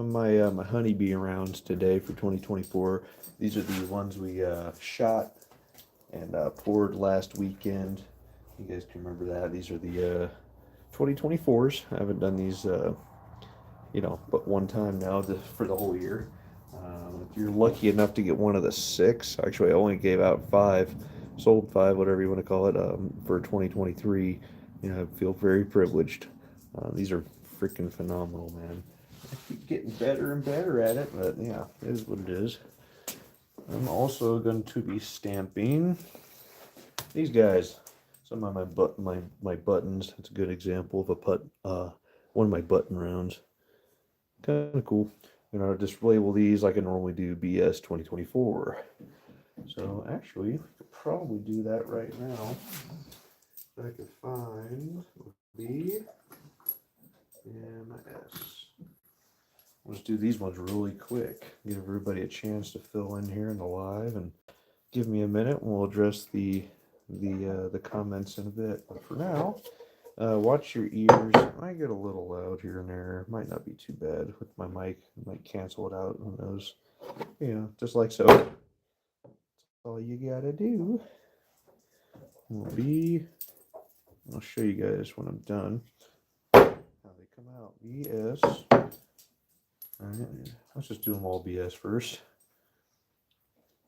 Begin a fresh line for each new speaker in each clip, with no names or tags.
of my my honeybee rounds today for 2024. These are the ones we shot and poured last weekend. You guys can remember that. These are the 2024s. I haven't done these, but one time now for the whole year. If you're lucky enough to get one of the six, actually, I only gave out five, sold five, whatever you want to call it, for 2023. I feel very privileged. These are freaking phenomenal, man. I keep getting better and better at it, but yeah, it is what it is. I'm also going to be stamping these guys. Some of my buttons. It's a good example of one of my button rounds. Kind of cool. Just label these like I normally do, BS 2024. So actually, we could probably do that right now. If I could find B and S. I'll just do these ones really quick. Give everybody a chance to fill in here in the live, and give me a minute, and we'll address the comments in a bit. But for now, watch your ears. I get a little loud here and there. Might not be too bad with my mic. I might cancel it out. Who knows? Just like so. That's all you gotta do. Will be. I'll show you guys when I'm done how they come out. BS. All right. Let's just do them all BS first.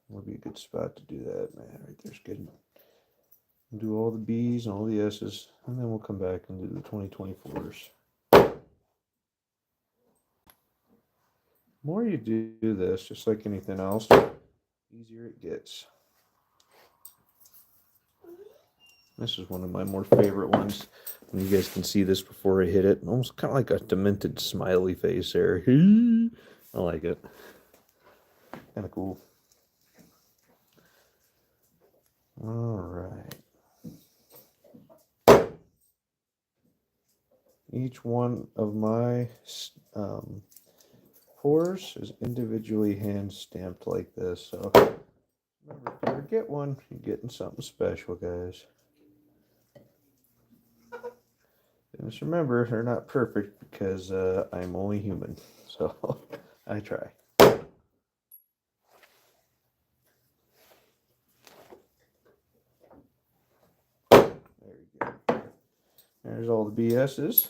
Would be a good spot to do that, man. Right there's good. Do all the B's and all the S's, and then we'll come back and do the 2024s. The more you do this, just like anything else, easier it gets. This is one of my more favorite ones. And you guys can see this before I hit it. Almost kind of like a demented smiley face there. I like it. Kind of cool. All right. Each one of my pours is individually hand stamped like this. So remember, if you ever get one, you're getting something special, guys. And just remember, they're not perfect because I'm only human. So I try. There you go. There's all the BS's.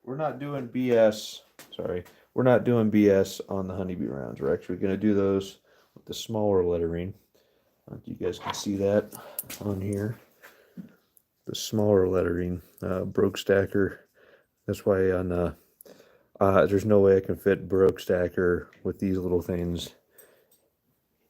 We're not doing BS. Sorry. We're not doing BS on the honeybee rounds. We're actually going to do those with the smaller lettering. You guys can see that on here. The smaller lettering. Broke Stacker. That's why on there's no way I can fit Broke Stacker with these little things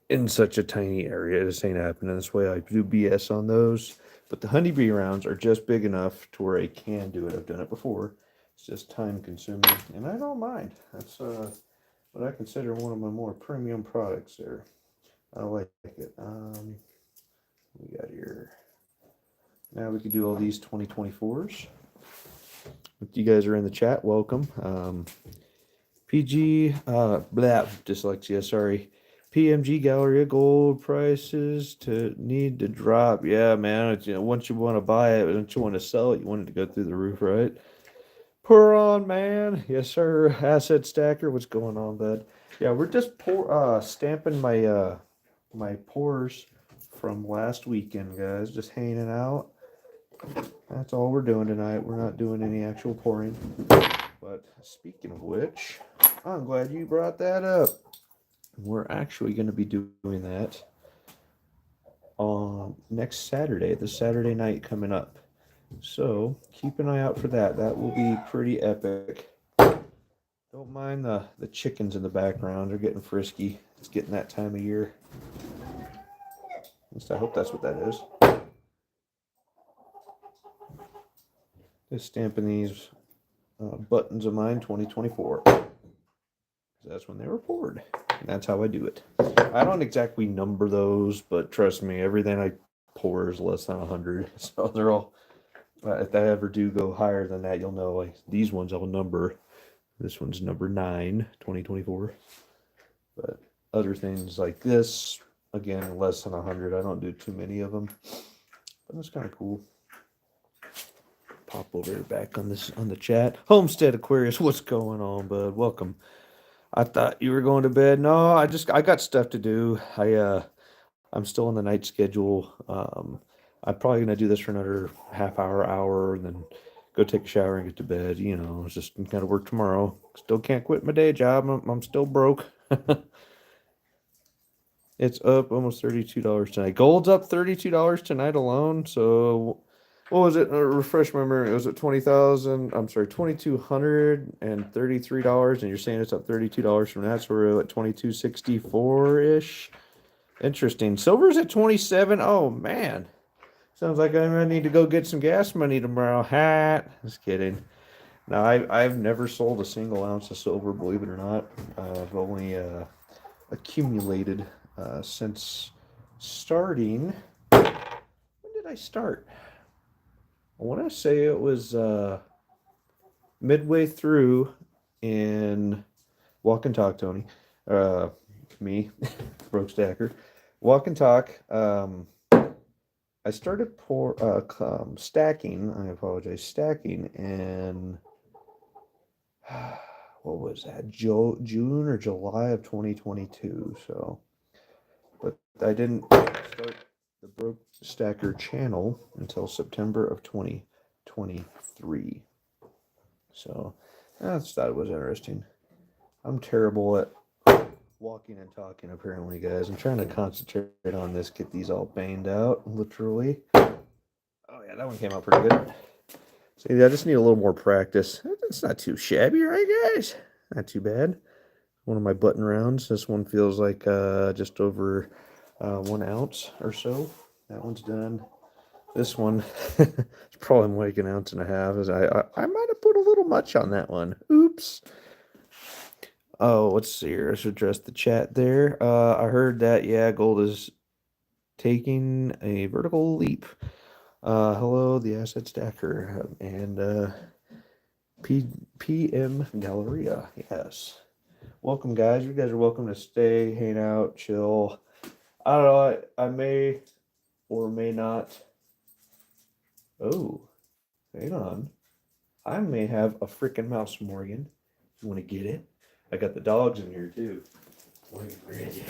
in such a tiny area. This ain't happening. That's why I do BS on those. But the honeybee rounds are just big enough to where I can do it. I've done it before. It's just time consuming, and I don't mind. That's what I consider one of my more premium products there. I like it. We got here. Now we can do all these 2024s. If you guys are in the chat, welcome. PG, dyslexia, sorry. PMG Galleria gold prices need to drop. Yeah, man. Once you want to buy it, once you want to sell it, you want it to go through the roof, right? Pour on, man. Yes, sir. Asset Stacker, what's going on, bud? Yeah, we're just stamping my my pours from last weekend, guys. Just hanging out. That's all we're doing tonight. We're not doing any actual pouring. But speaking of which, I'm glad you brought that up. We're actually going to be doing that on next Saturday, the Saturday night coming up. So keep an eye out for that. That will be pretty epic. Don't mind the chickens in the background. They're getting frisky. It's getting that time of year. At least I hope that's what that is. Just stamping these buttons of mine 2024. That's when they were poured. And that's how I do it. I don't exactly number those, but trust me, everything I pour is less than 100. So they're all, if I ever do go higher than that, you'll know, like these ones I'll number. This one's number 9, 2024. But other things like this, again, less than 100. I don't do too many of them. But that's kind of cool. pop over here back on the chat. Homestead Aquarius, what's going on, bud? Welcome. I thought you were going to bed. No, I got stuff to do. I'm still on the night schedule. I'm probably gonna do this for another half hour, and then go take a shower and get to bed. You know, it's just gotta work tomorrow. Still can't quit my day job. I'm still broke. It's up almost $32 tonight. Gold's up $32 tonight alone. So what was it? Refresh my memory. It was at 20,000. I'm sorry, $2,233, and you're saying it's up $32 from that. So we're at 2264 ish. Interesting. Silver's at 27. Oh man, sounds like I might need to go get some gas money tomorrow. Hat. Just kidding. Now I've never sold a single ounce of silver, believe it or not. I've only accumulated since starting. When did I start? I want to say it was midway through in Walk and Talk, Tony. Me, Broke Stacker. Walk and Talk. I started stacking. I apologize, stacking in what was that? June or July of 2022. So, but I didn't start the Broke Stacker channel until September of 2023. So I just thought it was interesting. I'm terrible at walking and talking, apparently, guys. I'm trying to concentrate on this, get these all banged out, literally. Oh yeah, that one came out pretty good. See, I just need a little more practice. It's not too shabby, right, guys? Not too bad. One of my button rounds. This one feels like just over 1 ounce or so. That one's done. This one, it's probably more like 1.5 ounces. I might have put a little much on that one. Oops. Oh, let's see here. Let's address the chat there. I heard that, yeah, gold is taking a vertical leap. Hello, the Asset Stacker and PM Galleria. Yes. Welcome, guys. You guys are welcome to stay, hang out, chill. I don't know. I may or may not. Oh, hang on. I may have a freaking mouse, Morgan. You want to get it? I got the dogs in here too. Where is it?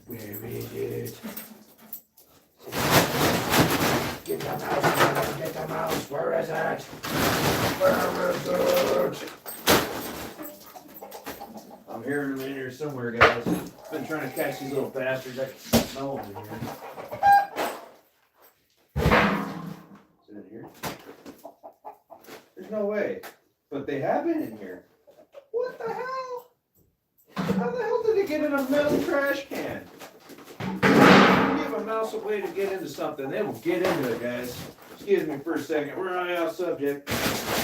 Where is it? Get the mouse, get the mouse. Where is it? Where is it? I'm hearing them in here somewhere, guys. Been trying to catch these little bastards. I can smell them in here. Is it in here? There's no way. But they have been in here. What the hell? How the hell did it get in a metal trash can? Give a mouse a way to get into something. They will get into it, guys. Excuse me for a second. We're on off subject.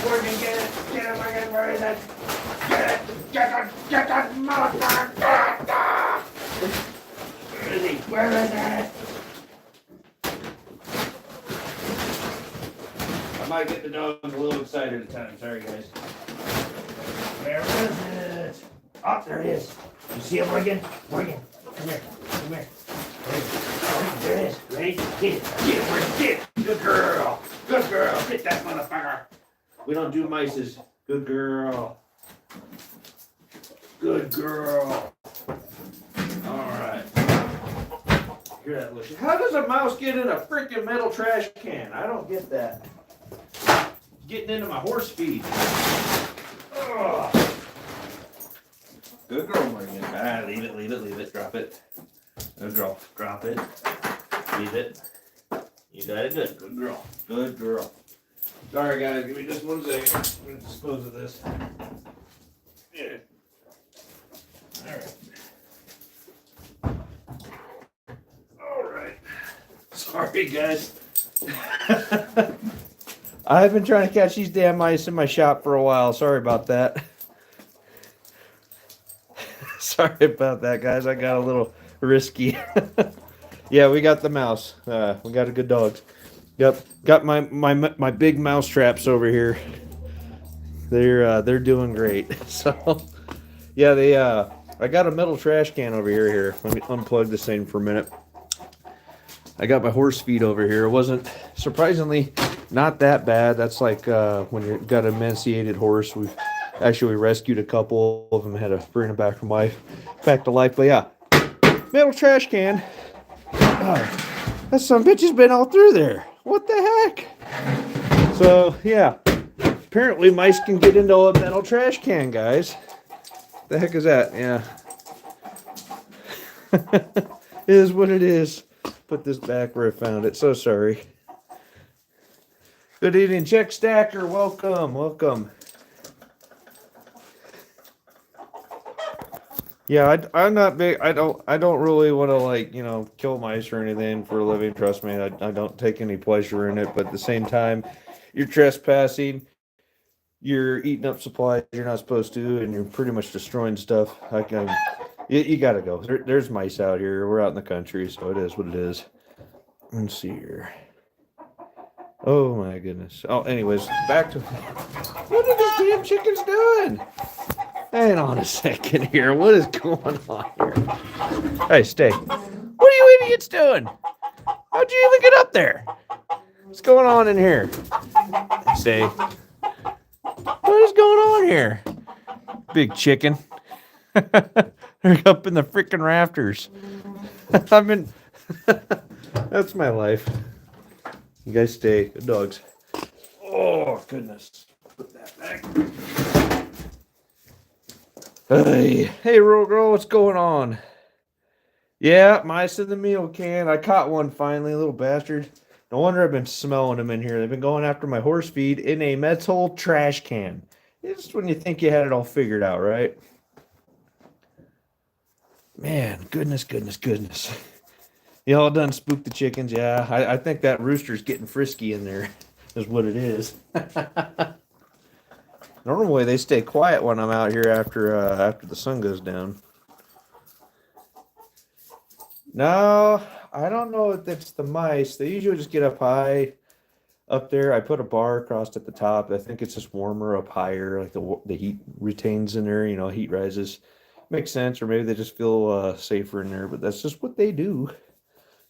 We're gonna get it. Get it, Morgan. Where is it? Get it. Get that mouse. Where is he? Where is it? I might get the dogs a little excited at times. Sorry, guys. Where is it? Oh, there it is. You see it, Morgan? Morgan, come here. Come here. There it is. Ready? Get it. Get it, Morgan. Get it. Good girl. Good girl. Get that motherfucker. We don't do mices. Good girl. Good girl. All right. Hear that, Lucia? How does a mouse get in a freaking metal trash can? I don't get that. Getting into my horse feed. Ugh. Good girl, Morgan. Ah, leave it, leave it, leave it. Drop it. Good girl. Drop it. Leave it. You got it good. Good girl. Good girl. Sorry, guys. Give me just 1 second. I'm going to dispose of this. Yeah. All right. Sorry, guys. I've been trying to catch these damn mice in my shop for a while. Sorry about that. Sorry about that, guys. I got a little risky. Yeah, we got the mouse. We got a good dog. Yep, got my big mouse traps over here. They're doing great. So, yeah, I got a metal trash can over here. Let me unplug this thing for a minute. I got my horse feed over here. It wasn't surprisingly. Not that bad. That's like when you've got an emaciated horse. We rescued a couple of them, had to bring them back from life, back to life. But yeah, metal trash can. That son of a bitch has been all through there. What the heck? So yeah, apparently mice can get into a metal trash can, guys. The heck is that? Yeah. It is what it is. Put this back where I found it. So sorry. Good evening, Check Stacker. Welcome, welcome. Yeah, I'm not big. I don't really want to, like, kill mice or anything for a living. Trust me, I don't take any pleasure in it. But at the same time, you're trespassing. You're eating up supplies you're not supposed to, and you're pretty much destroying stuff. You gotta go. There's mice out here. We're out in the country, so it is what it is. Let's see here. Oh my goodness. Oh, anyways, back to what are these damn chickens doing? Hang on a second here. What is going on here? Hey, stay. What are you idiots doing? How'd you even get up there? What's going on in here? Stay. What is going on here? Big chicken. They're up in the freaking rafters. I've been. That's my life. You guys stay. Good dogs. Oh, goodness. Put that back. Hey, Rural Girl, what's going on? Yeah, mice in the meal can. I caught one finally, little bastard. No wonder I've been smelling them in here. They've been going after my horse feed in a metal trash can. It's just when you think you had it all figured out, right? Man, goodness. You all done spooked the chickens? Yeah, I think that rooster's getting frisky in there, is what it is. Normally they stay quiet when I'm out here after the sun goes down. No, I don't know if it's the mice. They usually just get up high up there. I put a bar across at the top. I think it's just warmer up higher, like the heat retains in there. Heat rises. Makes sense, or maybe they just feel safer in there. But that's just what they do.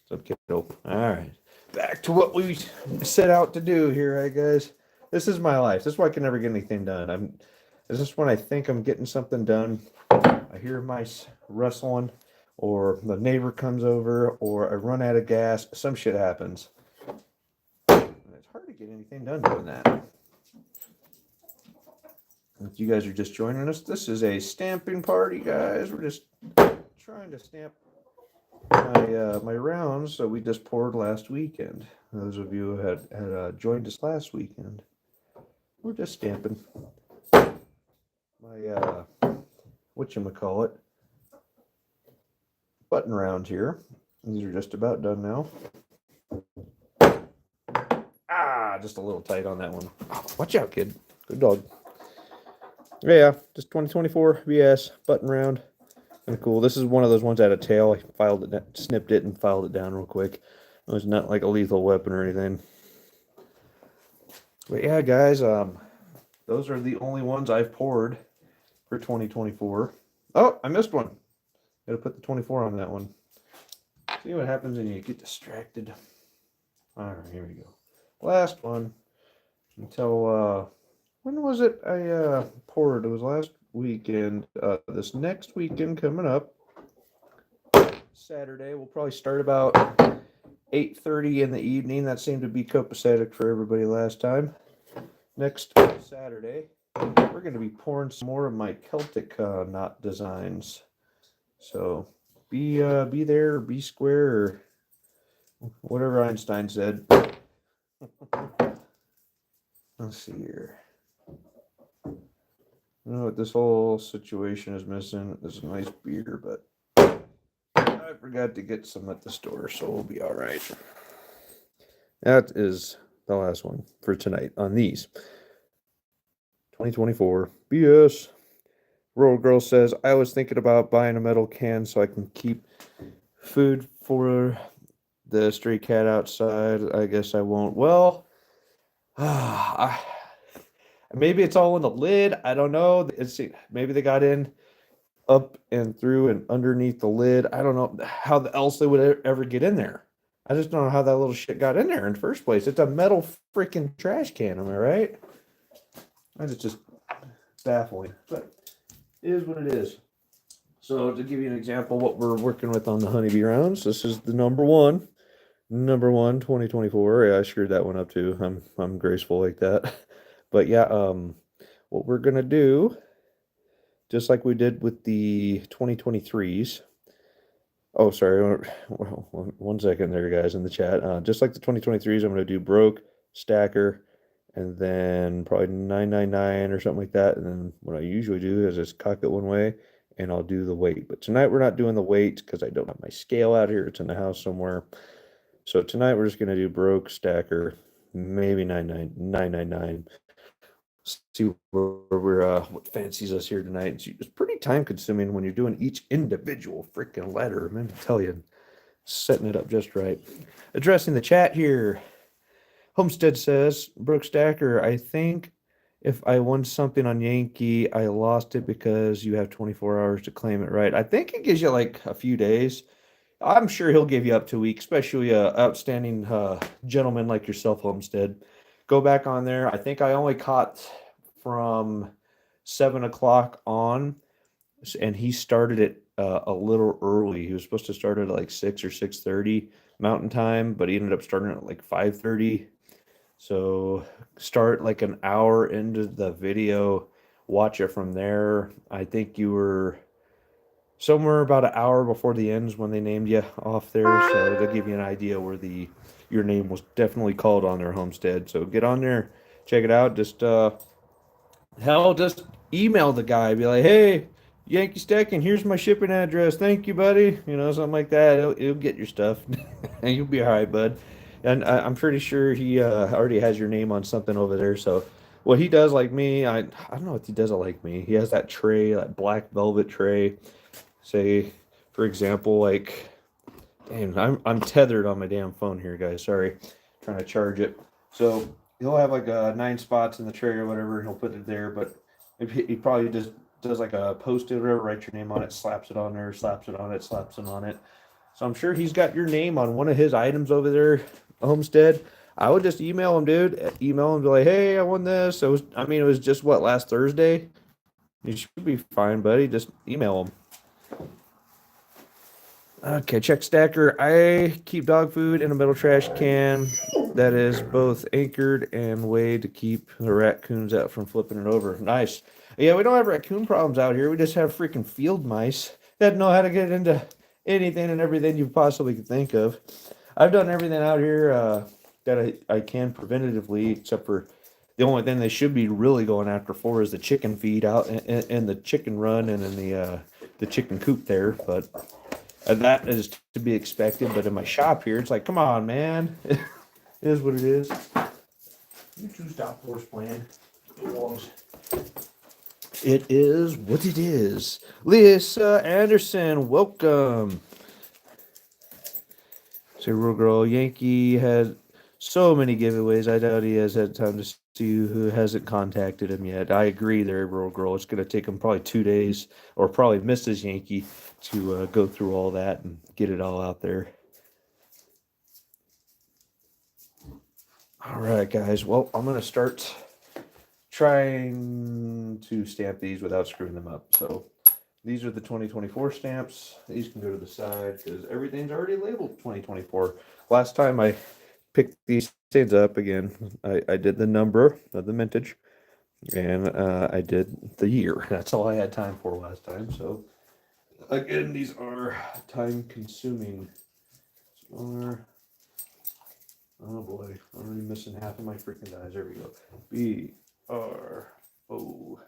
So kiddo. All right, back to what we set out to do here, right, guys. This is my life. This is why I can never get anything done. This is when I think I'm getting something done. I hear mice rustling, or the neighbor comes over, or I run out of gas. Some shit happens. And it's hard to get anything done doing that. If you guys are just joining us, this is a stamping party, guys. We're just trying to stamp my rounds that we just poured last weekend. Those of you who had joined us last weekend. We're just stamping my whatchamacallit button round here. These are just about done now. Just a little tight on that one. Watch out, kid. Good dog. Yeah, just 2024 BS button round. Kind of cool. This is one of those ones that had a tail. I snipped it and filed it down real quick. It was not like a lethal weapon or anything. But yeah, guys, those are the only ones I've poured for 2024. Oh, I missed one. Got to put the 24 on that one. See what happens when you get distracted. All right, here we go. Last one until when was it I poured? It was last weekend. This next weekend coming up, Saturday, we'll probably start about 8:30 in the evening. That seemed to be copacetic for everybody last time. Next Saturday, we're going to be pouring some more of my Celtic knot designs. So be there, be square, or whatever Einstein said. Let's see here. I know what this whole situation is missing. This is a nice beer, but I forgot to get some at the store, so we'll be all right. That is the last one for tonight on these. 2024 BS. Rural Girl says, I was thinking about buying a metal can so I can keep food for the stray cat outside. I guess I won't. Well, maybe it's all in the lid. I don't know. Maybe they got in up and through and underneath the lid. I don't know how else they would ever get in there. I just don't know how that little shit got in there in the first place. It's a metal freaking trash can, am I right? And it's just baffling, but it is what it is. So to give you an example, what we're working with on the honeybee rounds, this is the number one 2024. Yeah, I screwed that one up too. I'm graceful like that. But yeah, what we're gonna do, just like we did with the 2023s. Oh, sorry. One second there, guys, in the chat. Just like the 2023s, I'm gonna do broke, stacker, and then probably 999 or something like that. And then what I usually do is just cock it one way and I'll do the weight. But tonight we're not doing the weight because I don't have my scale out here. It's in the house somewhere. So tonight we're just gonna do broke, stacker, maybe 999. See what fancies us here tonight. It's pretty time consuming when you're doing each individual freaking letter. I'm gonna tell you, setting it up just right. Addressing the chat here. Homestead says, Brooke Stacker, I think if I won something on Yankee, I lost it because you have 24 hours to claim it, right? I think it gives you like a few days. I'm sure he'll give you up to a week, especially a outstanding gentleman like yourself, Homestead. Go back on there. I think I only caught from 7 o'clock on, and he started it a little early. He was supposed to start at like 6 or 6:30 Mountain Time, but he ended up starting at like 5:30. So start like an hour into the video, watch it from there. I think you were somewhere about an hour before the ends when they named you off there, so they'll give you an idea where your name was definitely called on their Homestead. So get on there, check it out. Just email the guy, be like, hey, Yankee Stacking, here's my shipping address. Thank you, buddy. Something like that. It'll get your stuff, and you'll be all right, bud. And I'm pretty sure he already has your name on something over there. So what he does, like me, I don't know what he does it like me. He has that tray, that black velvet tray. Say, for example, like, damn, I'm tethered on my damn phone here, guys. Sorry, trying to charge it. So he'll have like 9 spots in the tray or whatever, and he'll put it there. But if he probably just does like a post-it or whatever, write your name on it, slaps it on there, slaps it on it, slaps it on it. So I'm sure he's got your name on one of his items over there, Homestead. I would just email him, dude. Email him, be like, hey, I won this. It was just what, last Thursday? You should be fine, buddy. Just email him. Okay, check stacker. I keep dog food in a metal trash can that is both anchored and weighed to keep the raccoons out from flipping it over. Nice. Yeah, we don't have raccoon problems out here. We just have freaking field mice that know how to get into anything and everything you possibly could think of. I've done everything out here that I can preventatively, except for the only thing they should be really going after for is the chicken feed out and the chicken run and in the chicken coop there. But that is to be expected. But in my shop here, it's like, come on, man. It is what it is. You two stop horse playing. It is what it is. Lisa Anderson, welcome. Say, Real Girl, Yankee had so many giveaways. I doubt he has had time to see who hasn't contacted him yet. I agree there, Real Girl. It's going to take him probably 2 days, or probably Mrs. Yankee, to go through all that and get it all out there. All right, guys. Well, I'm going to start trying to stamp these without screwing them up. So these are the 2024 stamps. These can go to the side because everything's already labeled 2024. Last time I picked these things up again, I did the number of the mintage, and I did the year. That's all I had time for last time. So again, these are time consuming. Oh boy, I'm already missing half of my freaking dies. There we go. B R O.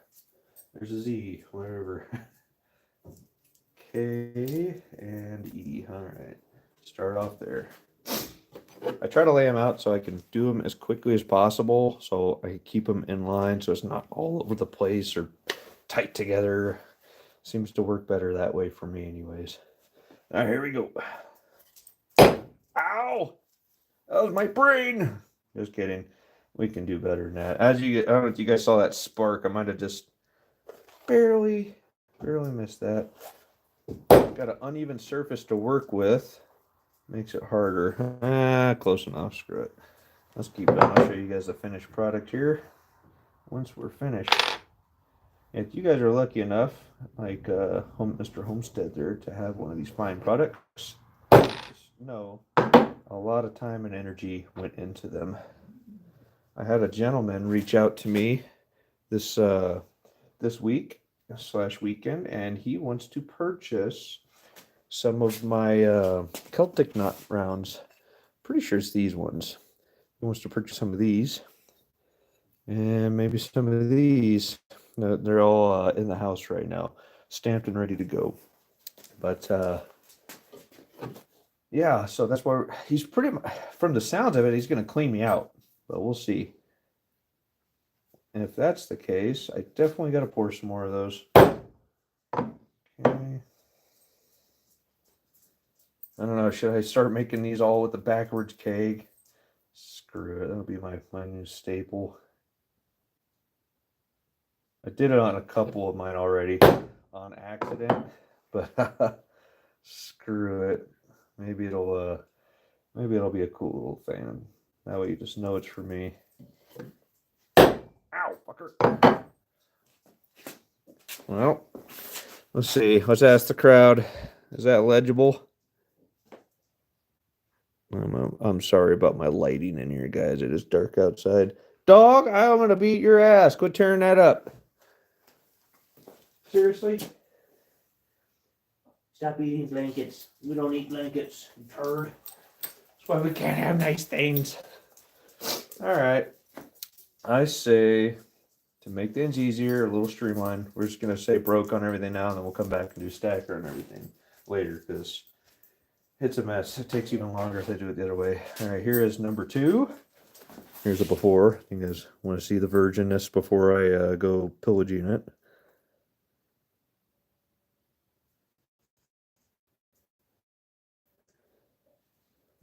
There's a Z, whatever. K and E. All right, start off there. I try to lay them out so I can do them as quickly as possible, so I keep them in line so it's not all over the place or tight together. Seems to work better that way for me anyways. All right, here we go. Ow! That was my brain. Just kidding. We can do better than that. I don't know if you guys saw that spark. I might have just barely missed that. Got an uneven surface to work with. makes it harder. Close enough. Screw it. Let's keep going. I'll show you guys the finished product here. Once we're finished, if you guys are lucky enough, like Mr. Homestead there, to have one of these fine products, just know a lot of time and energy went into them. I had a gentleman reach out to me this week / weekend, and he wants to purchase some of my Celtic Knot rounds. Pretty sure it's these ones. He wants to purchase some of these, and maybe some of these. No, they're all in the house right now, stamped and ready to go. But yeah, so that's why he's pretty much, from the sounds of it, he's going to clean me out. But we'll see. And if that's the case, I definitely got to pour some more of those. Okay. I don't know. Should I start making these all with the backwards keg? Screw it. That'll be my new staple. I did it on a couple of mine already on accident, but screw it. Maybe it'll be a cool little thing. That way you just know it's for me. Ow, fucker. Well, let's see. Let's ask the crowd. Is that legible? I'm sorry about my lighting in here, guys. It is dark outside. Dog, I'm going to beat your ass. Quit tearing that up. Seriously?
Stop eating blankets. We don't eat blankets, you turd.
That's why we can't have nice things. All right. I say, to make things easier, a little streamlined, we're just going to say broke on everything now, and then we'll come back and do stacker and everything later, because it's a mess. It takes even longer if I do it the other way. All right, here is number 2. Here's a before. You guys want to see the virginness before I go pillaging it.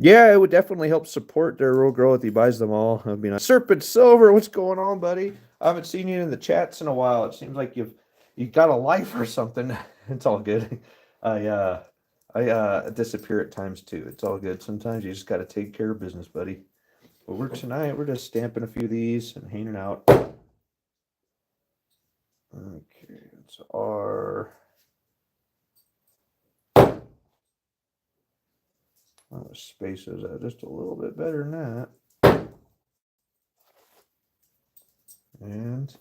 Yeah, it would definitely help support their real growth. He buys them all. I mean, Serpent Silver, what's going on, buddy? I haven't seen you in the chats in a while. It seems like you got a life or something. It's all good. I disappear at times too. It's all good. Sometimes you just got to take care of business, buddy. But we're just stamping a few of these and hanging out. Okay, it's our. Oh, the space is just a little bit better than that. And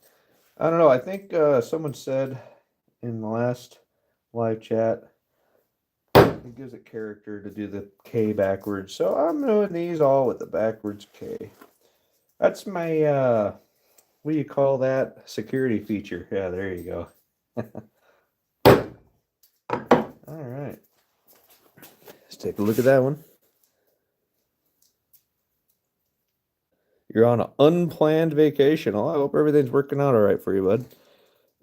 I don't know. I think someone said in the last live chat, it gives it character to do the K backwards. So I'm doing these all with the backwards K. That's my, what do you call that? Security feature. Yeah, there you go. All right. Let's take a look at that one. You're on an unplanned vacation. Oh, I hope everything's working out all right for you, bud.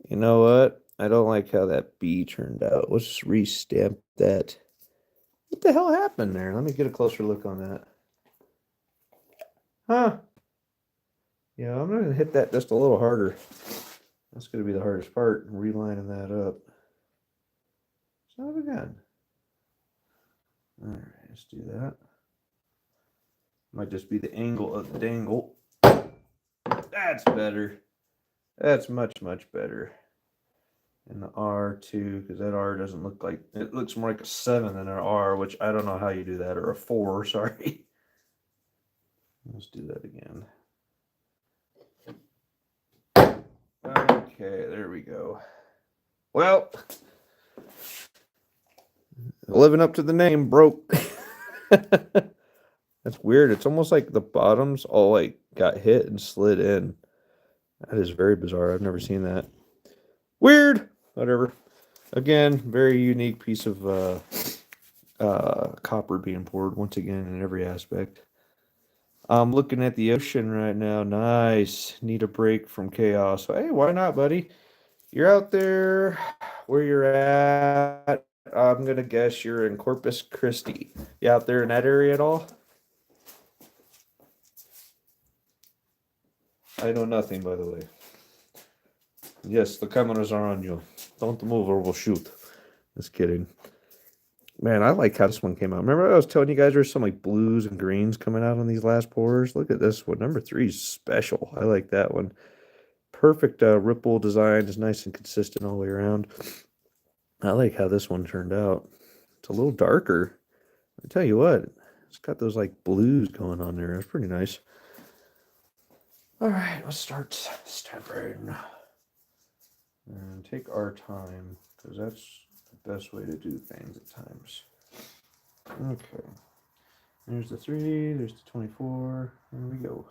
You know what? I don't like how that B turned out. Let's just restamp that. What the hell happened there? Let me get a closer look on that. Huh. Yeah, I'm going to hit that just a little harder. That's going to be the hardest part, relining that up. Son of a gun. All right, let's do that. Might just be the angle of the dangle. That's better. That's much, much better. And the R2, because that R doesn't look like, it looks more like a 7 than an R, which I don't know how you do that, or a 4, sorry. Let's do that again. Okay, there we go. Well, living up to the name, broke. That's weird. It's almost like the bottoms all like got hit and slid in. That is very bizarre. I've never seen that. Weird. Whatever. Again, very unique piece of copper being poured once again in every aspect. I'm looking at the ocean right now. Nice. Need a break from chaos. Hey, why not, buddy? You're out there where you're at. I'm going to guess you're in Corpus Christi. You out there in that area at all? I know nothing, by the way. Yes, the cameras are on you. Don't move or we'll shoot. Just kidding. Man, I like how this one came out. Remember I was telling you guys there's some like blues and greens coming out on these last pours? Look at this one. Number 3 is special. I like that one. Perfect ripple design. Is nice and consistent all the way around. I like how this one turned out. It's a little darker. I tell you what, it's got those like blues going on there. It's pretty nice. All right, let's start stamping. And take our time, because that's the best way to do things at times. Okay. There's the 3, there's the 24. There we go.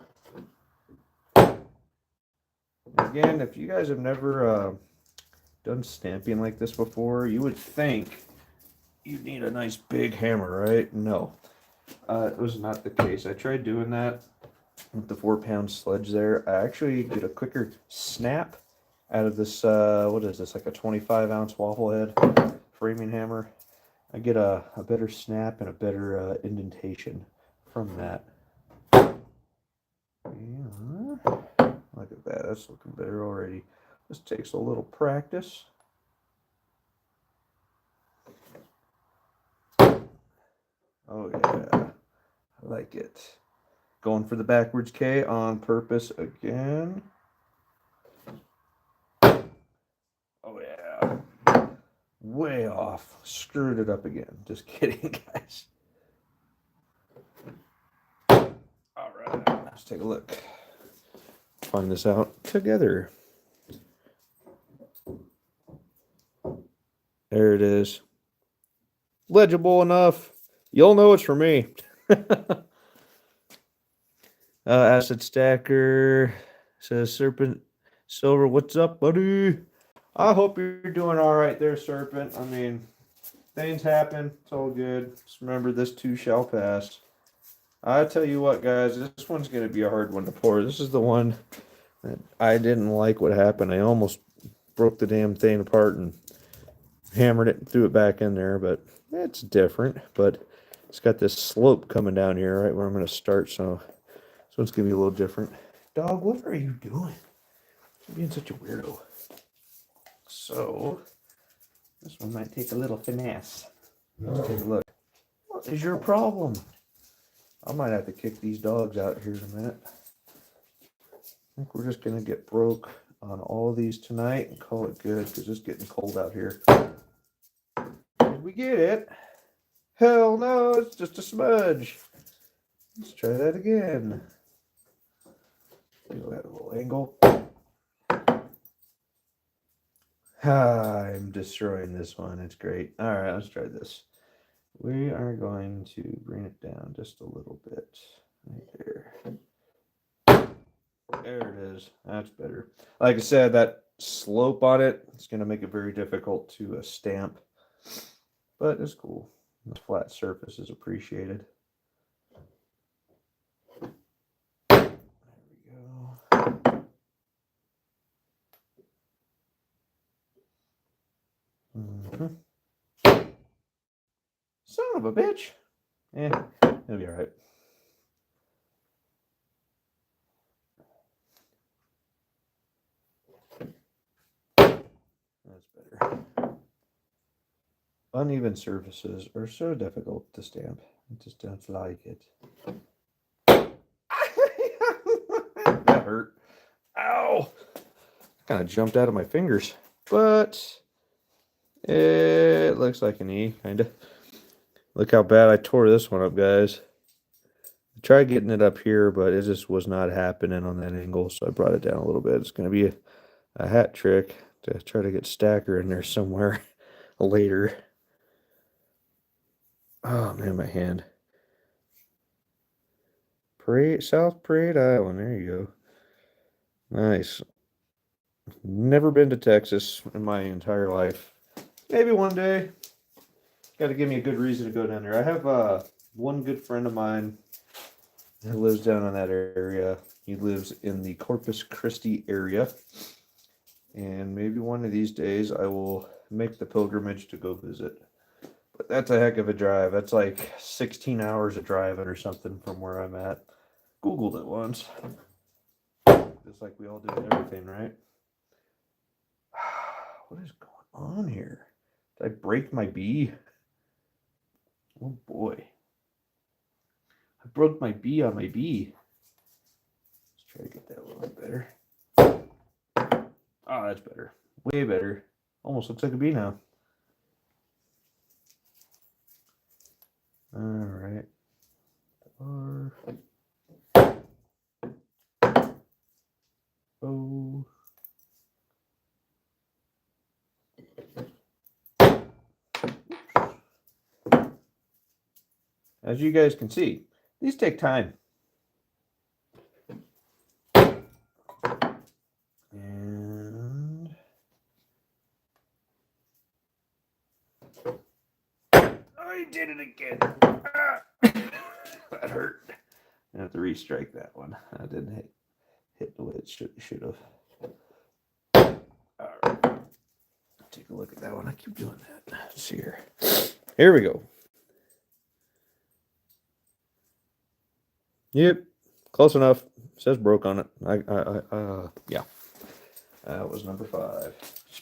Again, if you guys have never done stamping like this before, you would think you'd need a nice big hammer, right? No. It was not the case. I tried doing that with the 4-pound sledge there. I actually get a quicker snap out of this, what is this, like a 25-ounce waffle head framing hammer. I get a better snap and a better indentation from that. Yeah. Look at that, that's looking better already. This takes a little practice. Oh yeah, I like it. Going for the backwards K on purpose again. Oh yeah. Way off. Screwed it up again. Just kidding, guys. Alright, let's take a look. Find this out together. There it is. Legible enough. You'll know it's for me. Acid Stacker says Serpent Silver, what's up, buddy? I hope you're doing all right there, Serpent. I mean, things happen. It's all good. Just remember, this too shall pass. I tell you what, guys, this one's going to be a hard one to pour. This is the one that I didn't like what happened. I almost broke the damn thing apart and hammered it and threw it back in there, but it's different. But it's got this slope coming down here, right where I'm going to start, so this one's going to be a little different. Dog, what are you doing? You're being such a weirdo. So, this one might take a little finesse. Let's take a look. What is your problem? I might have to kick these dogs out here in a minute. I think we're just going to get broke on all of these tonight and call it good, because it's getting cold out here. Did we get it? Hell no, it's just a smudge. Let's try that again. Go at a little angle. I'm destroying this one. It's great. All right, let's try this. We are going to bring it down just a little bit. Right there. There it is. That's better. Like I said, that slope on it is going to make it very difficult to stamp. But it's cool. The flat surface is appreciated. There we go. Son of a bitch. It'll be all right. That's better. Uneven surfaces are so difficult to stamp. I just don't like it. That hurt. Ow! Kind of jumped out of my fingers. But it looks like an E, kind of. Look how bad I tore this one up, guys. I tried getting it up here, but it just was not happening on that angle, so I brought it down a little bit. It's going to be a hat trick to try to get Stacker in there somewhere later. Oh, man, my hand. South Parade Island. There you go. Nice. Never been to Texas in my entire life. Maybe one day. Got to give me a good reason to go down there. I have one good friend of mine who lives down in that area. He lives in the Corpus Christi area. And maybe one of these days I will make the pilgrimage to go visit. But that's a heck of a drive. That's like 16 hours of driving or something from where I'm at. Googled it once. Just like we all do everything, right? What is going on here? Did I break my bee? Oh boy. I broke my B on my B. Let's try to get that a little bit better. Oh, that's better. Way better. Almost looks like a B now. Alright. R O. As you guys can see, these take time. And I did it again. Ah. That hurt. I have to restrike that one. I didn't hit the way it should have. All right. Take a look at that one. I keep doing that. Let's see here. Here we go. Yep, close enough. It says broke on it. Yeah. That was number 5.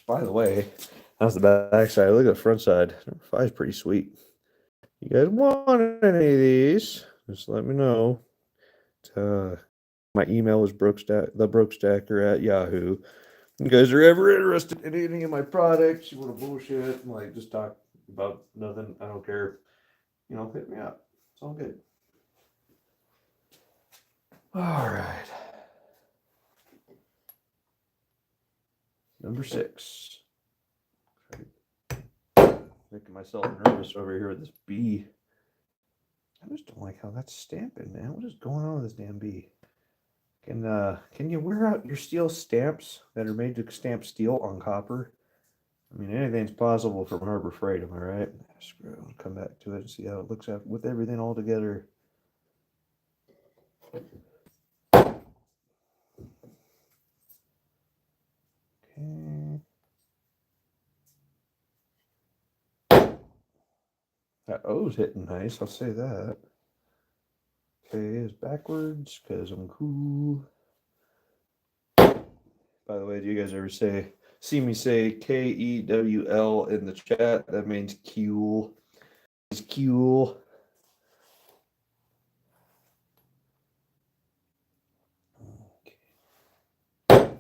By the way, that's the back side. Look at the front side. Number 5 is pretty sweet. You guys want any of these? Just let me know. My email is thebrookestacker@yahoo. You guys are ever interested in any of my products? You want to bullshit? Like, just talk about nothing. I don't care. Hit me up. It's all good. All right. Number 6. Making myself nervous over here with this B. I just don't like how that's stamping, man. What is going on with this damn B? Can you wear out your steel stamps that are made to stamp steel on copper? I mean, anything's possible from Harbor Freight, am I right? Screw it. I'll come back to it and see how it looks with everything all together. Okay. That O's hitting nice, I'll say that. K is backwards because I'm cool. By the way, do you guys ever see me say KEWL in the chat? That means cool. It's cool. Okay.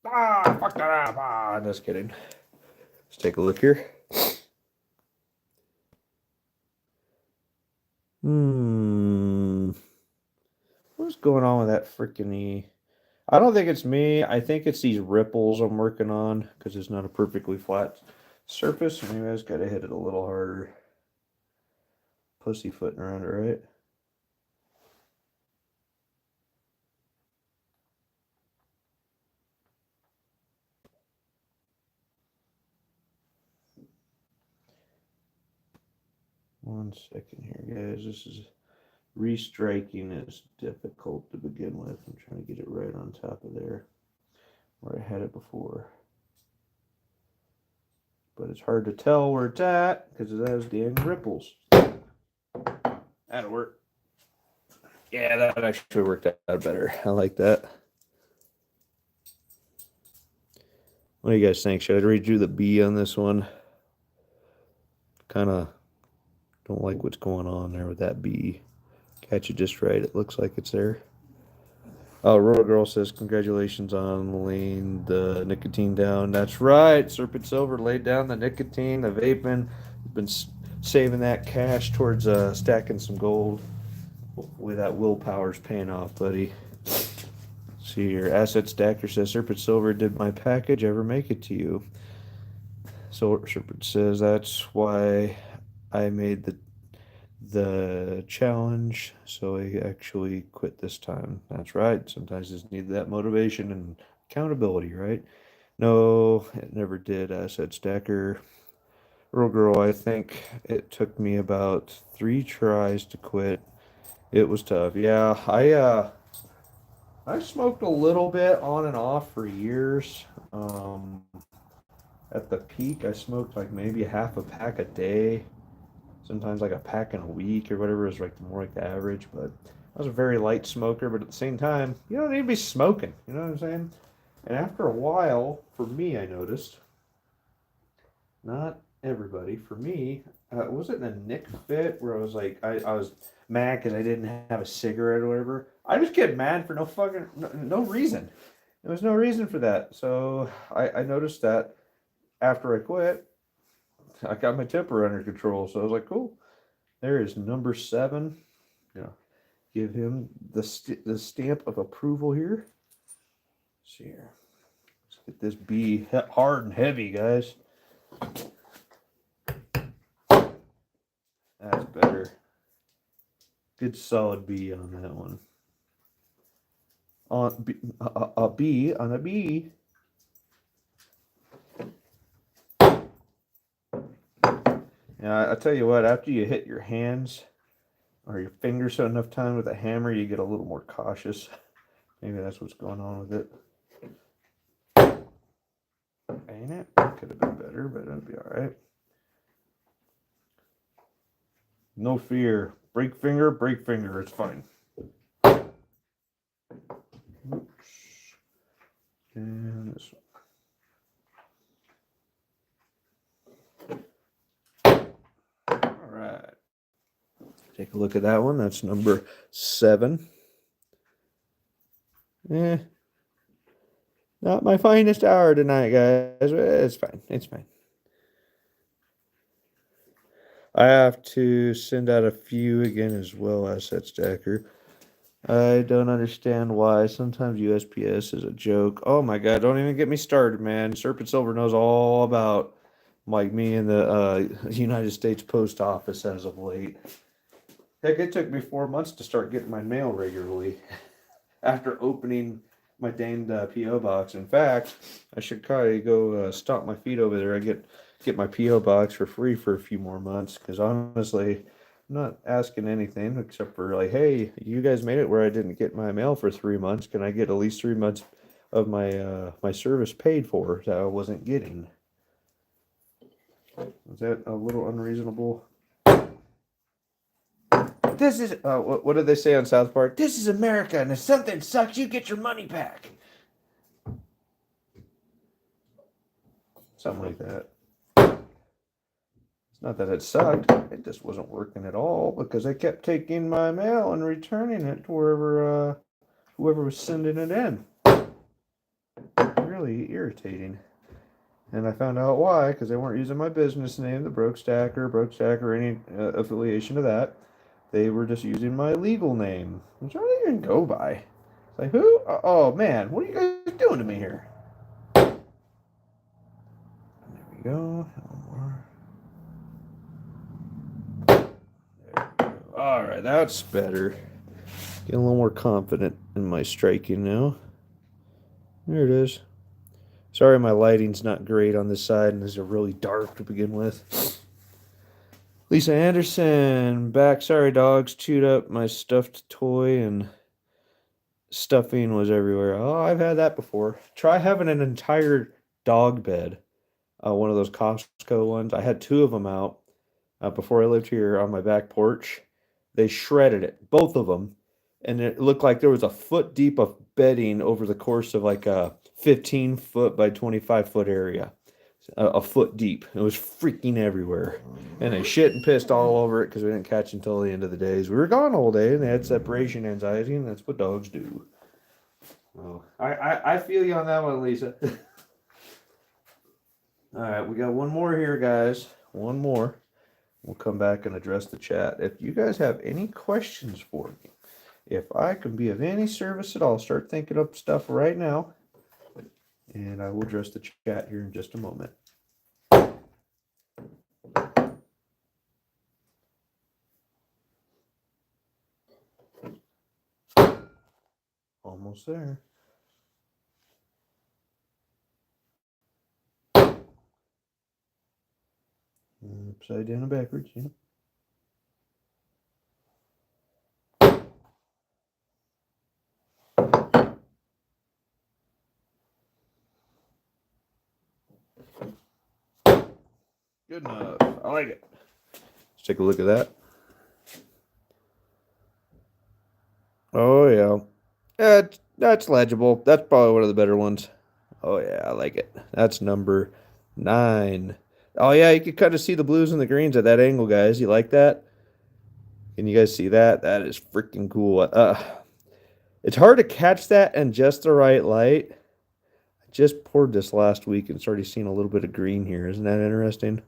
Fuck that up. Just kidding. Let's take a look here. What's going on with that freaking E? I don't think it's me. I think it's these ripples I'm working on because it's not a perfectly flat surface. Maybe I just got to hit it a little harder. Pussyfooting around it, right? One second here, guys. This is restriking is difficult to begin with. I'm trying to get it right on top of there where I had it before. But it's hard to tell where it's at because it has dang ripples. That'll work. Yeah, that actually worked out better. I like that. What do you guys think? Should I redo the B on this one? Kind of don't like what's going on there with that B. Catch it just right. It looks like it's there. Oh, Roto Girl says, congratulations on laying the nicotine down. That's right. Serpent Silver laid down the nicotine, the vaping. Been saving that cash towards stacking some gold. Hopefully that willpower's paying off, buddy. See, your asset stacker says, Serpent Silver, did my package ever make it to you? So Serpent says, that's why I made the challenge, so I actually quit this time. That's right. Sometimes you just need that motivation and accountability, right? No, it never did. Asset stacker. Real girl, I think it took me about 3 tries to quit. It was tough. Yeah, I smoked a little bit on and off for years. At the peak, I smoked like maybe half a pack a day. Sometimes like a pack in a week or whatever is like more like the average. But I was a very light smoker, but at the same time, you don't need to be smoking. You know what I'm saying? And after a while, for me, I noticed not everybody. For me, it wasn't a Nick fit where I was like, I was mad because I didn't have a cigarette or whatever. I just get mad for no reason. There was no reason for that. So I noticed that after I quit, I got my temper under control. So I was like, cool. There is number 7. You know, give him the stamp of approval here. Let's see here. Let's get this B hard and heavy, guys. That's better. Good solid B on that one. On B, a B on a B. Yeah, I tell you what, after you hit your hands or your fingers enough time with a hammer, you get a little more cautious. Maybe that's what's going on with it. Ain't it? Could have been better, but it'll be all right. No fear. Break finger, it's fine. Oops. And this one. All right. Take a look at that one. That's number 7. Not my finest hour tonight, guys. It's fine. It's fine. I have to send out a few again as well, Asset Stacker. I don't understand why. Sometimes USPS is a joke. Oh my god, don't even get me started, man. Serpent Silver knows all about like me and the United States Post Office as of late. Heck, it took me 4 months to start getting my mail regularly after opening my danged P.O. box. In fact, I should probably go stomp my feet over there. I get my P.O. box for free for a few more months because honestly, I'm not asking anything except for like, hey, you guys made it where I didn't get my mail for 3 months. Can I get at least 3 months of my my service paid for that I wasn't getting? Is that a little unreasonable? This is what did they say on South Park? This is America, and if something sucks, you get your money back. Something like that. It's not that it sucked; it just wasn't working at all because I kept taking my mail and returning it to wherever whoever was sending it in. Really irritating. And I found out why, because they weren't using my business name, the Broke Stacker, any affiliation to that. They were just using my legal name, which I don't even go by. It's like, who? Oh, man, what are you guys doing to me here? There we go. One more. There we go. All right, that's better. Getting a little more confident in my striking now. There it is. Sorry my lighting's not great on this side, and these are really dark to begin with. Lisa Anderson, back. Sorry, dogs chewed up my stuffed toy and stuffing was everywhere. Oh, I've had that before. Try having an entire dog bed. One of those Costco ones. I had 2 of them out before I lived here on my back porch. They shredded it, both of them. And it looked like there was a foot deep of bedding over the course of like a 15-foot by 25-foot area. A foot deep. It was freaking everywhere. And they shit and pissed all over it because we didn't catch until the end of the days. We were gone all day and they had separation anxiety, and that's what dogs do. Well, I feel you on that one, Lisa. All right, we got one more here, guys. One more. We'll come back and address the chat. If you guys have any questions for me, if I can be of any service at all, start thinking up stuff right now. And I will address the chat here in just a moment. Almost there. Upside down and backwards, yeah. Good enough. I like it. Let's take a look at that. Oh, yeah. That's legible. That's probably one of the better ones. Oh, yeah, I like it. That's number 9. Oh yeah, you can kind of see the blues and the greens at that angle, guys. You like that? Can you guys see that? That is freaking cool. It's hard to catch that in just the right light. I just poured this last week and started seeing a little bit of green here. Isn't that interesting?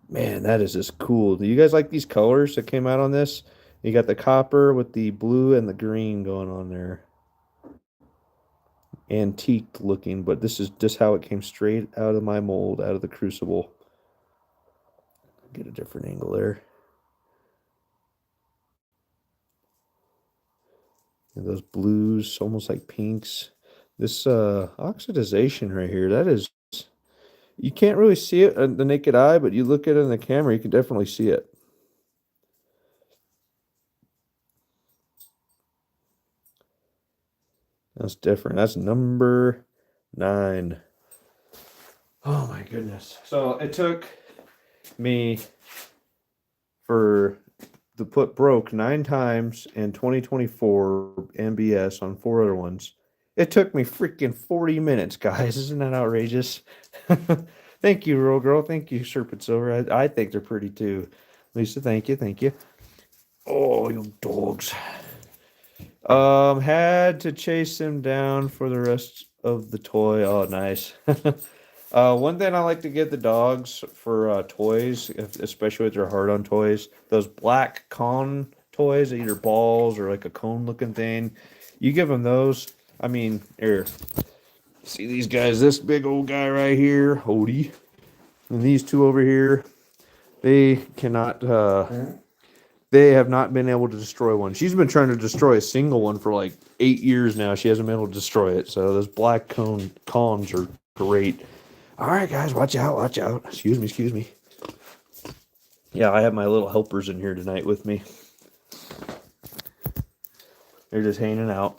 Man, that is just cool. Do you guys like these colors that came out on this? You got the copper with the blue and the green going on there. Antique looking, but this is just how it came straight out of my mold, out of the crucible. Get a different angle there. And those blues, almost like pinks. This oxidization right here, that is, you can't really see it in the naked eye, but you look at it in the camera, you can definitely see it. That's different. That's number 9. Oh my goodness. So it took me for the put broke 9 times in 2024 MBS on 4 other ones. It took me freaking 40 minutes, guys. Isn't that outrageous? Thank you, Real Girl. Thank you, Serpent Silver. I think they're pretty too. Lisa, thank you. Thank you. Oh, you dogs. Had to chase him down for the rest of the toy. Oh, nice. One thing I like to get the dogs for toys, especially if they're hard on toys, those black cone toys, either balls or like a cone looking thing. You give them those. I mean, here, see these guys, this big old guy right here, Odie, and these two over here, they cannot, they have not been able to destroy one. She's been trying to destroy a single one for like 8 years now. She hasn't been able to destroy it. So those black cones are great. All right, guys, watch out, watch out. Excuse me, excuse me. Yeah, I have my little helpers in here tonight with me. They're just hanging out,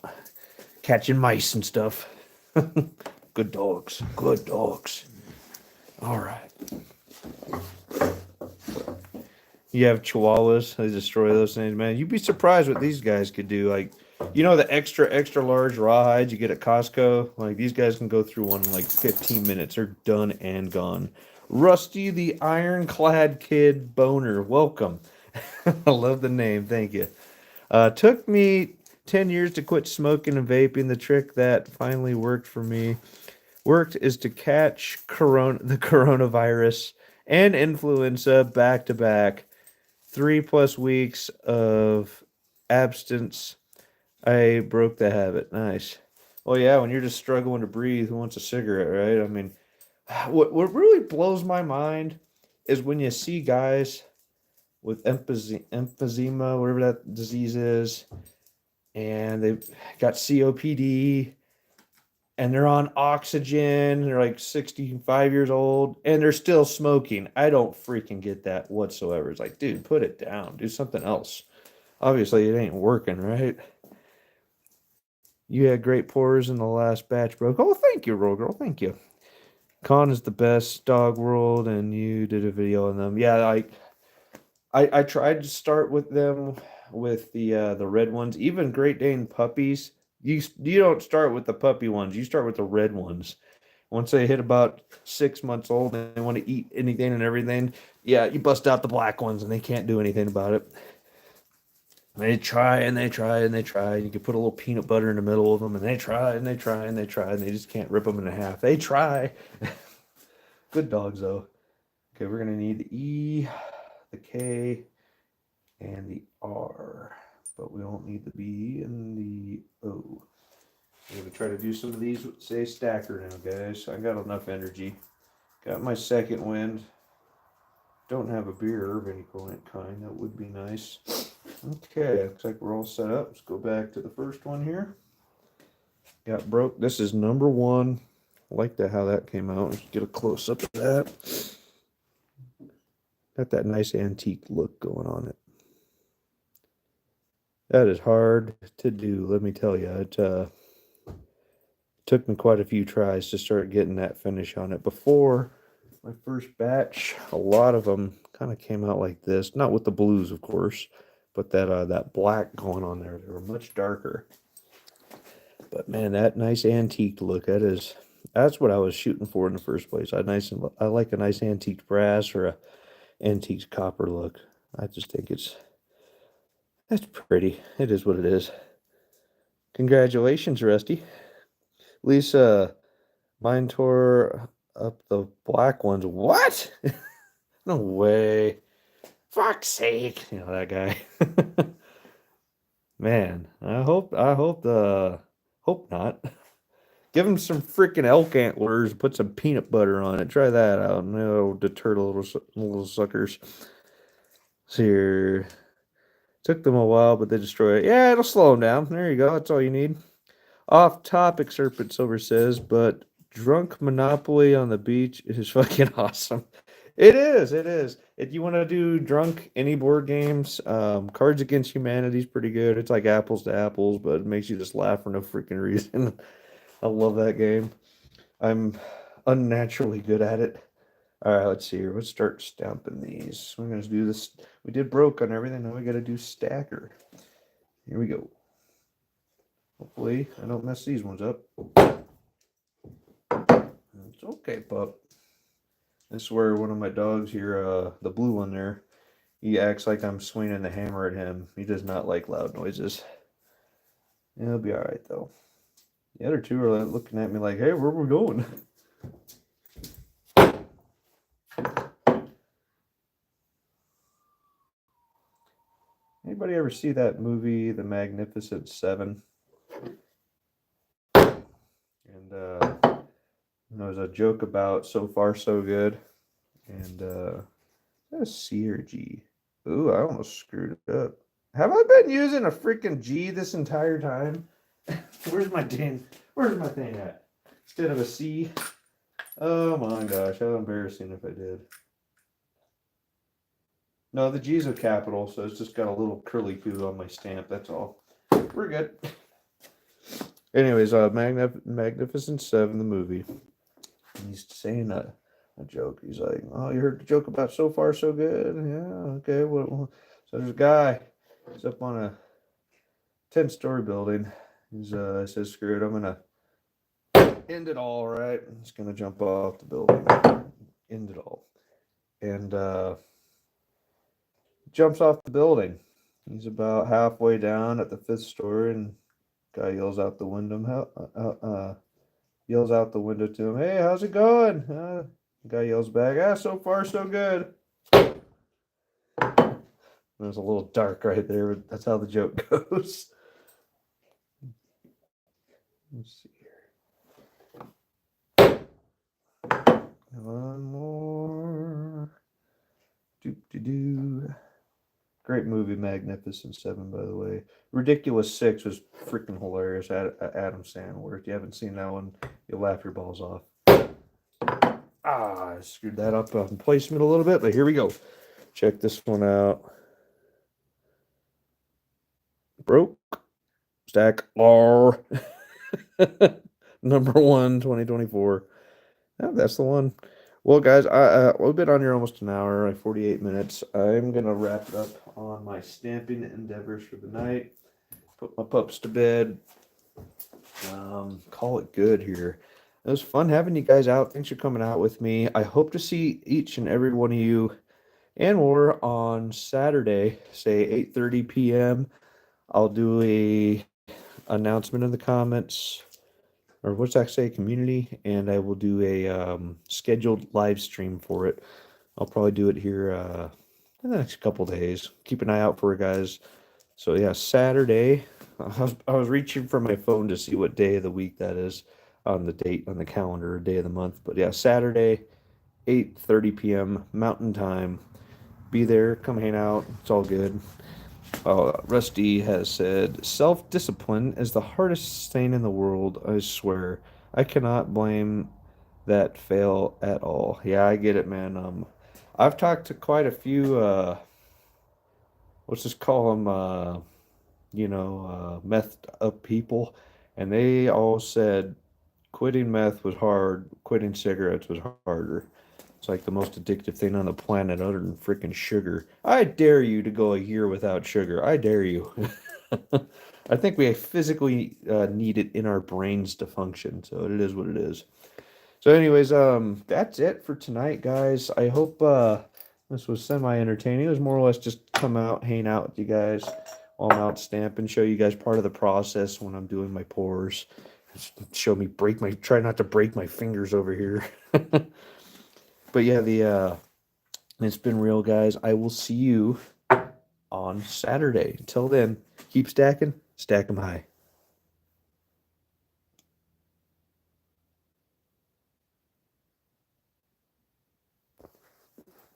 catching mice and stuff. Good dogs, good dogs. All right. You have chihuahuas, they destroy those things, man. You'd be surprised what these guys could do. Like, you know, the extra large rawhides you get at Costco? Like, these guys can go through one in like 15 minutes. They're done and gone. Rusty the Ironclad Kid Boner, welcome. I love the name, thank you. Took me 10 years to quit smoking and vaping. The trick that finally worked for me is to catch the coronavirus and influenza back to back. 3+ weeks of abstinence. I broke the habit. Nice. Well, yeah, when you're just struggling to breathe, who wants a cigarette, right? I mean, what really blows my mind is when you see guys with emphysema, whatever that disease is, and they've got COPD, and they're on oxygen, they're like 65 years old, and they're still smoking. I don't freaking get that whatsoever. It's like, dude, put it down. Do something else. Obviously, it ain't working, right? You had great pours in the last batch, bro. Oh, thank you, Roll Girl. Thank you. Con is the best dog world, and you did a video on them. Yeah, I tried to start with them with the red ones, even Great Dane puppies. You don't start with the puppy ones. You start with the red ones. Once they hit about 6 months old and they want to eat anything and everything, yeah, you bust out the black ones and they can't do anything about it. They try and they try and they try. You can put a little peanut butter in the middle of them, and they try and they try and they try, and they just can't rip them in half. They try. Good dogs, though. Okay, we're gonna need the E, the K, and the R, but we don't need the B and the O. I'm gonna try to do some of these. Say stacker now, guys. I got enough energy. Got my second wind. Don't have a beer of any kind. That would be nice. Okay, looks like we're all set up. Let's go back to the first one here. Got broke. This is number 1. I like that how that came out. Let's get a close up of that. Got that nice antique look going on it. That is hard to do, let me tell you. It took me quite a few tries to start getting that finish on it. Before my first batch, a lot of them kind of came out like this. Not with the blues, of course, but that black going on there. They were much darker. But man, that nice antique look, that is That's what I was shooting for in the first place. I like a nice antique brass or a antique copper look. I just think that's pretty. It is what it is. Congratulations, Rusty. Lisa, mine tore up the black ones. What? No way. Fuck's sake. You know that guy. Man, hope not. Give him some freaking elk antlers, put some peanut butter on it. Try that out. No, deter the little suckers. Here. Took them a while, but they destroy it. Yeah, it'll slow them down. There you go. That's all you need. Off topic, Serpent Silver says, but drunk Monopoly on the beach is fucking awesome. It is. It is. If you want to do drunk any board games, Cards Against Humanity is pretty good. It's like apples to apples, but it makes you just laugh for no freaking reason. I love that game. I'm unnaturally good at it. All right, let's see here. Let's start stamping these. We're gonna do this. We did broke on everything. Now we got to do stacker. Here we go. Hopefully, I don't mess these ones up. It's okay, pup. This is where one of my dogs here, the blue one there, he acts like I'm swinging the hammer at him. He does not like loud noises. It'll be all right though. The other two are looking at me like, "Hey, where we going?" Anybody ever see that movie, The Magnificent Seven? And there's a joke about So Far So Good, and is that a C or G? Ooh, I almost screwed it up. Have I been using a freaking G this entire time? Where's my thing at? Instead of a C. Oh my gosh, how embarrassing if I did. No, the G's a capital, so it's just got a little curly coo on my stamp. That's all. We're good. Anyways, Magnificent Seven, the movie. He's saying a joke. He's like, "Oh, you heard the joke about So Far So Good? Yeah, okay. Well, so there's a guy. He's up on a 10-story building. He's says, screw it. I'm gonna end it all. Right? He's gonna jump off the building. End it all. And jumps off the building. He's about halfway down at the 5th story, and guy yells out the window. Yells out the window to him, "Hey, how's it going?" Guy yells back, "So far so good." It was a little dark right there, but that's how the joke goes. Let's see here. One more. Doop-de-doo. Great movie, Magnificent Seven, by the way. Ridiculous Six was freaking hilarious. Adam Sandler. If you haven't seen that one, you'll laugh your balls off. I screwed that up on placement a little bit, but here we go. Check this one out. Broke. Stack R. Number 1, 2024. Yeah, that's the one. Well, guys, we've been on here almost an hour, like 48 minutes. I'm going to wrap it up on my stamping endeavors for the night. Put my pups to bed. Call it good here. It was fun having you guys out. Thanks for coming out with me. I hope to see each and every one of you and more on Saturday, say 8:30 p.m. I'll do a announcement in the comments, or what's that say, community, and I will do a scheduled live stream for it. I'll probably do it here in the next couple days. Keep an eye out for it, guys. So yeah, Saturday. I was reaching for my phone to see what day of the week that is on the date on the calendar, day of the month. But yeah, Saturday, 8:30 p.m. Mountain Time. Be there, come hang out. It's all good. Rusty has said, self-discipline is the hardest thing in the world, I swear. I cannot blame that fail at all. Yeah, I get it, man. I've talked to quite a few, let's just call them, methed up people, and they all said quitting meth was hard, quitting cigarettes was harder. It's like the most addictive thing on the planet other than freaking sugar. I dare you to go a year without sugar. I dare you. I think we physically need it in our brains to function, so it is what it is. So anyways, that's it for tonight, guys. I hope this was semi-entertaining. It was more or less just come out, hang out with you guys while I'm out stamping, show you guys part of the process when I'm doing my pours. Just show me try not to break my fingers over here. But yeah, it's been real, guys. I will see you on Saturday. Until then, keep stacking, stack 'em high.